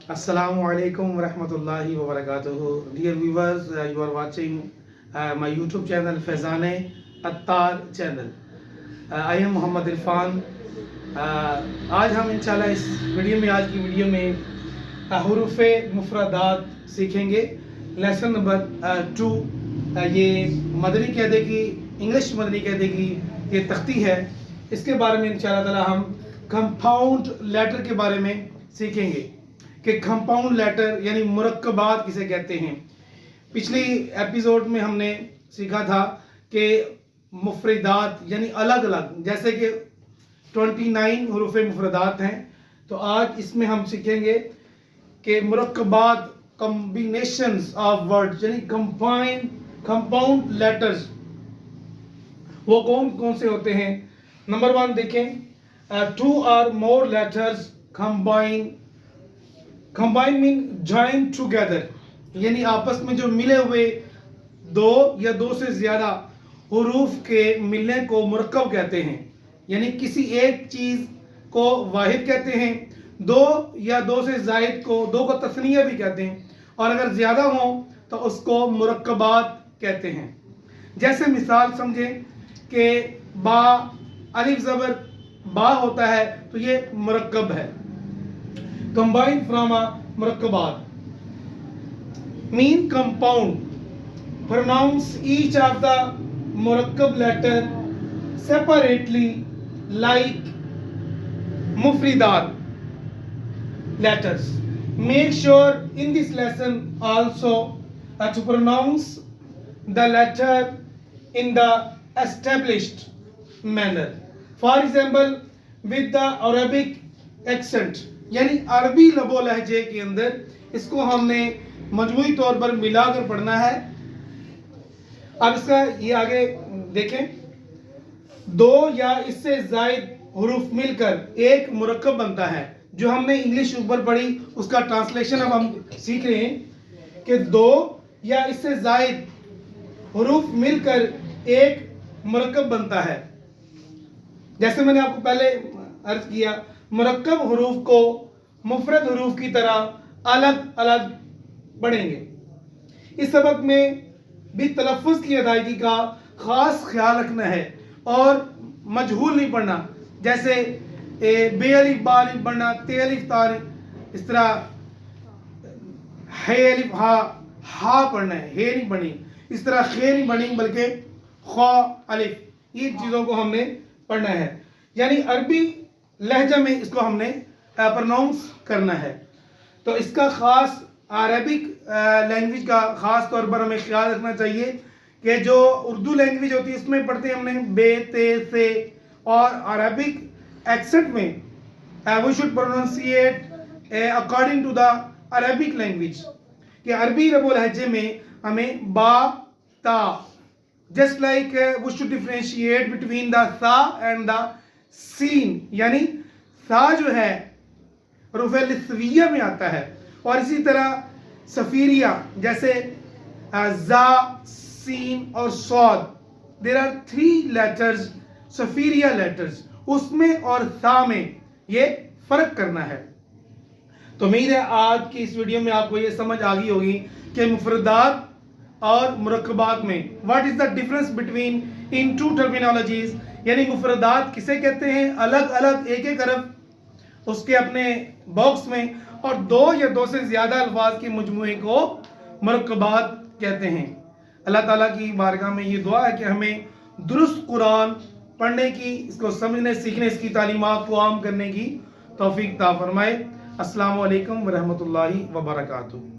Assalamu alaikum wa rahmatullahi wa barakatuh. Dear viewers, you are watching my YouTube channel Faizane Attar channel. I am Muhammad Irfan. आज हम इंशाल्लाह इस video में आज की video में हुरूफ मुफरदात सीखेंगे. Lesson number 2. ये मदनी कहते की इंग्लिश मदनी कहते की ये तख्ती है. इसके बारे में इंशाल्लाह ताला हम कंपाउंड लेटर के बारे में सीखेंगे कि कंपाउंड लेटर यानी मुरक्कबात किसे कहते हैं. पिछली एपिसोड में हमने सीखा था कि मुफरदात यानी अलग अलग, जैसे कि 29 हुरूफ मुफरदात हैं. तो आज इसमें हम सीखेंगे कि मुरक्कबात कॉम्बिनेशंस ऑफ वर्ड्स यानी कंपाउंड लेटर्स वो कौन कौन से होते हैं. नंबर 1 देखें, 2 or more letters combine mean join together, यानी आपस में जो मिले हुए दो या दो से ज्यादा हुरूफ के मिलने को मुरक्कब कहते हैं. यानी किसी एक चीज को वाहिद कहते हैं, दो या दो से जायद को दो को तस्निया भी कहते हैं, और अगर ज्यादा हो तो उसको मुरक्कबात कहते हैं. जैसे मिसाल समझें कि बा अलिफ ज़बर बा होता है तो ये मुरक्कब है. कंबाइन फ्रॉम अ मुरक्कबात mean compound. Pronounce each of the मुरक्कब लेटर सेपरेटली लाइक मुफरदात letters. Make sure in this lesson also to pronounce the letter in the established manner. For example, with the Arabic accent, यानी अरबी लबो लहजे के अंदर इसको हमने मजमूई तौर पर मिलाकर पढ़ना है. अब इसका ये आगे देखें, दो या इससे जायद हुरूफ मिलकर एक मुरक्कब बनता है. जो हमने इंग्लिश ऊपर पढ़ी उसका ट्रांसलेशन अब हम सीख रहे हैं कि दो या इससे जायद हुरूफ मिलकर एक मुरक्कब बनता है. जैसे मैंने आपको पहले अर्ज किया, मुरक्कब हुरूफ को मुफरद हुरूफ की तरह अलग अलग पढ़ेंगे. इस सबक में भी तलफ़्फ़ुज़ की अदायगी का खास ख्याल रखना है और मजहूल नहीं पढ़ना. जैसे बे अलिफ बा अलिफ पढ़ना, ते अलिफ ता, इस तरह है अलिफ हा पढ़ना है, हे नहीं पढ़नी. इस तरह खे नहीं पढ़नी बल्कि खा अलिफ, ये चीज़ों को हमने पढ़ना है. यानी अरबी लहजा में इसको हमने प्रोनाउंस करना है. तो इसका खास अरबिक लैंग्वेज का खास तौर पर हमें ख्याल रखना चाहिए कि जो उर्दू लैंग्वेज होती है इसमें पढ़ते हैं हमने बे ते से, और अरबिक एक्सेंट में we should pronounciate according to the Arabic language. कि अरबी रबो लहजे में हमें बा ता, just like we should differentiate between the सा एंड द सीन. यानी सा जो है रुफ़े लिस्विया में आता है, और इसी तरह सफीरिया जैसे जा सीन और सौद, देयर आर 3 लेटर्स सफीरिया लेटर्स, उसमें और सा में ये फर्क करना है. तो उम्मीद है आज की इस वीडियो में आपको ये समझ आ गई होगी कि मुफरदात और मुरक्कबात में what is the difference between in two terminologies. यानी मुफरदात किसे कहते हैं अलग अलग एक एक हरफ उसके अपने बॉक्स में, और दो या दो से ज्यादा अल्फाज के मजमूए को मुरक्कबात कहते हैं. अल्लाह ताला की बारगाह में ये दुआ है कि हमें दुरुस्त कुरान पढ़ने की, इसको समझने सीखने, इसकी तालीमात को आम करने की तौफीक अता फरमाए. अस्सलामु अलैकुम व रहमतुल्लाहि व बरकातुहू.